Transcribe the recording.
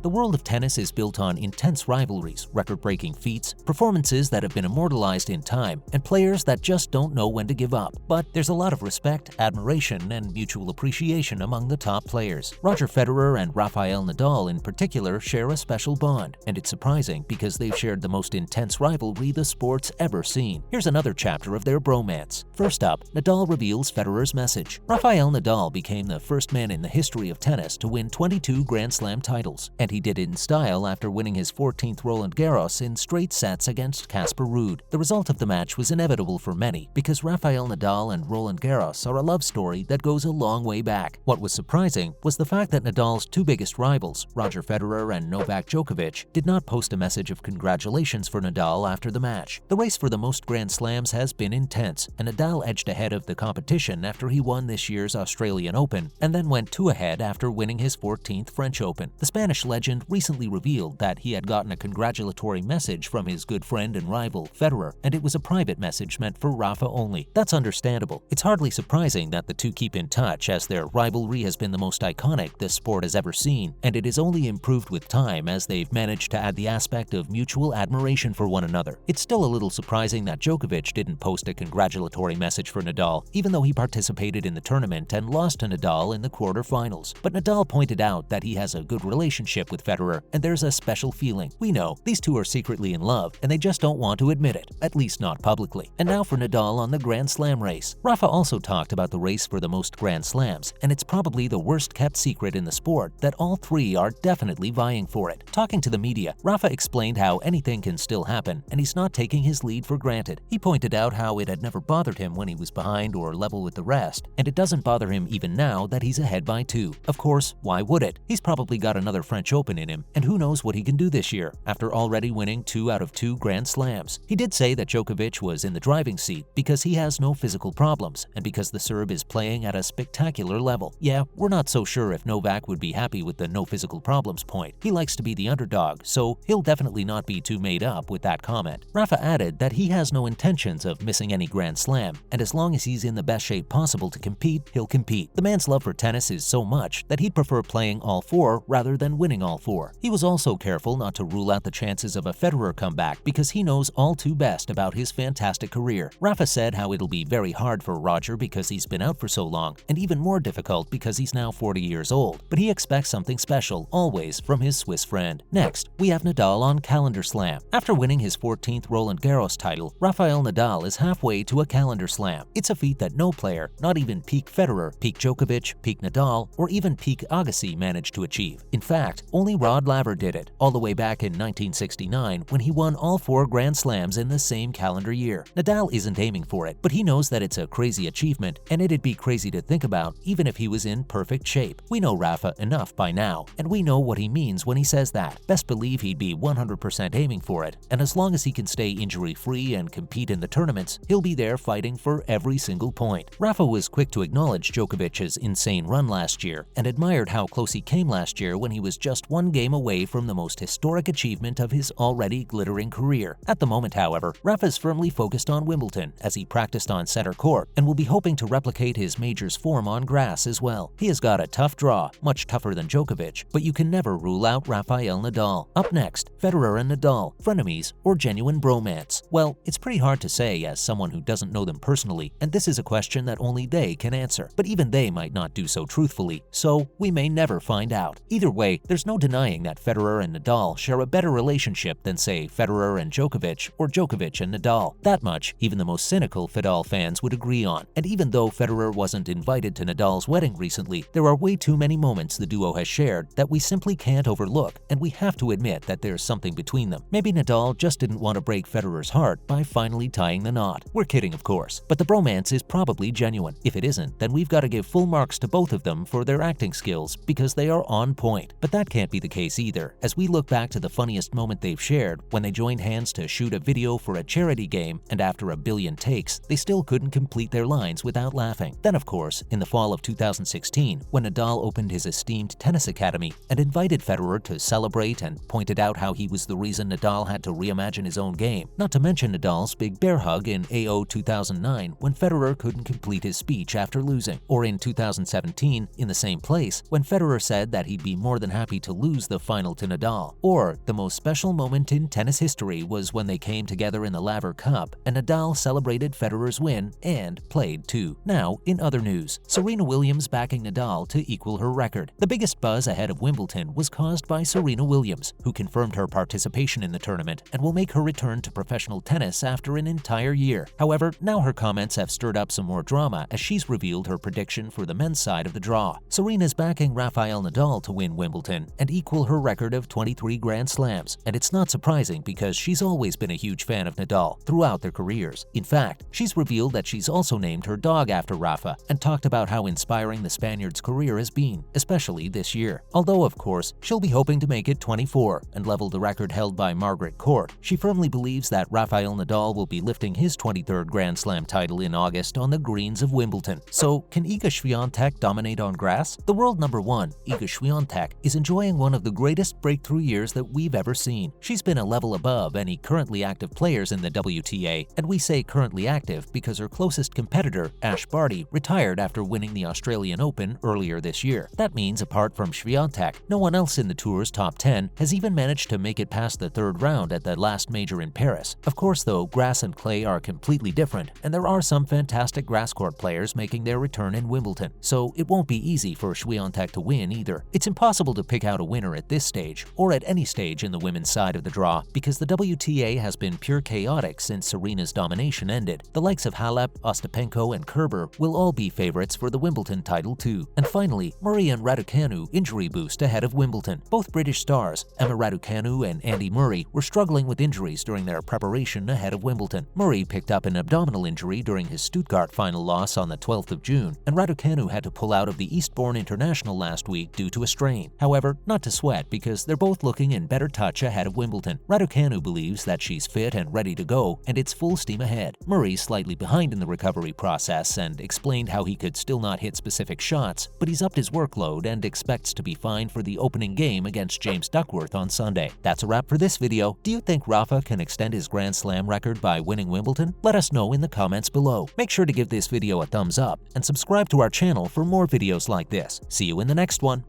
The world of tennis is built on intense rivalries, record-breaking feats, performances that have been immortalized in time, and players that just don't know when to give up. But there's a lot of respect, admiration, and mutual appreciation among the top players. Roger Federer and Rafael Nadal in particular share a special bond, and it's surprising because they've shared the most intense rivalry the sport's ever seen. Here's another chapter of their bromance. First up, Nadal reveals Federer's message. Rafael Nadal became the first man in the history of tennis to win 22 Grand Slam titles, and he did it in style after winning his 14th Roland Garros in straight sets against Casper Ruud. The result of the match was inevitable for many because Rafael Nadal and Roland Garros are a love story that goes a long way back. What was surprising was the fact that Nadal's two biggest rivals, Roger Federer and Novak Djokovic, did not post a message of congratulations for Nadal after the match. The race for the most Grand Slams has been intense, and Nadal edged ahead of the competition after he won this year's Australian Open and then went 2 ahead after winning his 14th French Open. The Spanish legend recently revealed that he had gotten a congratulatory message from his good friend and rival, Federer, and it was a private message meant for Rafa only. That's understandable. It's hardly surprising that the two keep in touch, as their rivalry has been the most iconic the sport has ever seen, and it has only improved with time as they've managed to add the aspect of mutual admiration for one another. It's still a little surprising that Djokovic didn't post a congratulatory message for Nadal, even though he participated in the tournament and lost to Nadal in the quarterfinals. But Nadal pointed out that he has a good relationship with Federer, and there's a special feeling. We know these two are secretly in love, and they just don't want to admit it, at least not publicly. And now for Nadal on the Grand Slam race. Rafa also talked about the race for the most Grand Slams, and it's probably the worst-kept secret in the sport that all three are definitely vying for it. Talking to the media, Rafa explained how anything can still happen, and he's not taking his lead for granted. He pointed out how it had never bothered him when he was behind or level with the rest, and it doesn't bother him even now that he's ahead by 2. Of course, why would it? He's probably got another French Open in him, and who knows what he can do this year, after already winning 2 out of 2 Grand Slams. He did say that Djokovic was in the driving seat because he has no physical problems, and because the Serb is playing at a spectacular level. Yeah, we're not so sure if Novak would be happy with the no physical problems point. He likes to be the underdog, so he'll definitely not be too made up with that comment. Rafa added that he has no intentions of missing any Grand Slam, and as long as he's in the best shape possible to compete, he'll compete. The man's love for tennis is so much that he'd prefer playing all 4 rather than winning all 4. He was also careful not to rule out the chances of a Federer comeback because he knows all too best about his fantastic career. Rafa said how it'll be very hard for Roger because he's been out for so long, and even more difficult because he's now 40 years old, but he expects something special always from his Swiss friend. Next, we have Nadal on calendar slam. After winning his 14th Roland Garros title, Rafael Nadal is halfway to a calendar slam. It's a feat that no player, not even peak Federer, peak Djokovic, peak Nadal, or even peak Agassi managed to achieve. In fact, only Rod Laver did it, all the way back in 1969 when he won all 4 Grand Slams in the same calendar year. Nadal isn't aiming for it, but he knows that it's a crazy achievement, and it'd be crazy to think about even if he was in perfect shape. We know Rafa enough by now, and we know what he means when he says that. Best believe he'd be 100% aiming for it, and as long as he can stay injury-free and compete in the tournaments, he'll be there fighting for every single point. Rafa was quick to acknowledge Djokovic's insane run last year and admired how close he came last year when he was just 1 game away from the most historic achievement of his already glittering career. At the moment, however, Rafa's firmly focused on Wimbledon as he practiced on center court and will be hoping to replicate his majors form on grass as well. He has got a tough draw, much tougher than Djokovic, but you can never rule out Rafael Nadal. Up next, Federer and Nadal, frenemies or genuine bromance? Well, it's pretty hard to say as someone who doesn't know them personally, and this is a question that only they can answer. But even they might not do so truthfully, so we may never find out. Either way, there's no denying that Federer and Nadal share a better relationship than, say, Federer and Djokovic or Djokovic and Nadal. That much, even the most cynical Federer fans would agree on. And even though Federer wasn't invited to Nadal's wedding recently, there are way too many moments the duo has shared that we simply can't overlook, and we have to admit that there's something between them. Maybe Nadal just didn't want to break Federer's heart by finally tying the knot. We're kidding, of course, but the bromance is probably genuine. If it isn't, then we've got to give full marks to both of them for their acting skills because they are on point. But that can't be the case either, as we look back to the funniest moment they've shared when they joined hands to shoot a video for a charity game, and after a billion takes, they still couldn't complete their lines without laughing. Then, of course, in the fall of 2016, when Nadal opened his esteemed tennis academy and invited Federer to celebrate and pointed out how he was the reason Nadal had to reimagine his own game. Not to mention Nadal's big bear hug in AO 2009 when Federer couldn't complete his speech after losing. Or in 2017, in the same place, when Federer said that he'd be more than happy to lose the final to Nadal. Or, the most special moment in tennis history was when they came together in the Laver Cup and Nadal celebrated Federer's win and played too. Now, in other news, Serena Williams backing Nadal to equal her record. The biggest buzz ahead of Wimbledon was caused by Serena Williams, who confirmed her participation in the tournament and will make her return to professional tennis after an entire year. However, now her comments have stirred up some more drama as she's revealed her prediction for the men's side of the draw. Serena's backing Rafael Nadal to win Wimbledon and equal her record of 23 Grand Slams, and it's not surprising because she's always been a huge fan of Nadal throughout their careers. In fact, she's revealed that she's also named her dog after Rafa and talked about how inspiring the Spaniard's career has been, especially this year. Although, of course, she'll be hoping to make it 24 and level the record held by Margaret Court, she firmly believes that Rafael Nadal will be lifting his 23rd Grand Slam title in August on the greens of Wimbledon. So, can Iga Swiatek dominate on grass? The world number one, Iga Swiatek, is enjoying one of the greatest breakthrough years that we've ever seen. She's been a level above any currently active players in the WTA, and we say currently active because her closest competitor, Ash Barty, retired after winning the Australian Open earlier this year. That means, apart from Swiatek, no one else in the tour's top 10 has even managed to make it past the third round at the last major in Paris. Of course, though, grass and clay are completely different, and there are some fantastic grass court players making their return in Wimbledon, so it won't be easy for Swiatek to win either. It's impossible to pick out a winner at this stage, or at any stage in the women's side of the draw, because the WTA has been pure chaotic since Serena's domination ended. The likes of Halep, Ostapenko, and Kerber will all be favorites for the Wimbledon title too. And finally, Murray and Raducanu injury boost ahead of Wimbledon. Both British stars, Emma Raducanu and Andy Murray, were struggling with injuries during their preparation ahead of Wimbledon. Murray picked up an abdominal injury during his Stuttgart final loss on the 12th of June, and Raducanu had to pull out of the Eastbourne International last week due to a strain. However, not to sweat because they're both looking in better touch ahead of Wimbledon. Raducanu believes that she's fit and ready to go, and it's full steam ahead. Murray's slightly behind in the recovery process and explained how he could still not hit specific shots, but he's upped his workload and expects to be fine for the opening game against James Duckworth on Sunday. That's a wrap for this video. Do you think Rafa can extend his Grand Slam record by winning Wimbledon? Let us know in the comments below. Make sure to give this video a thumbs up and subscribe to our channel for more videos like this. See you in the next one.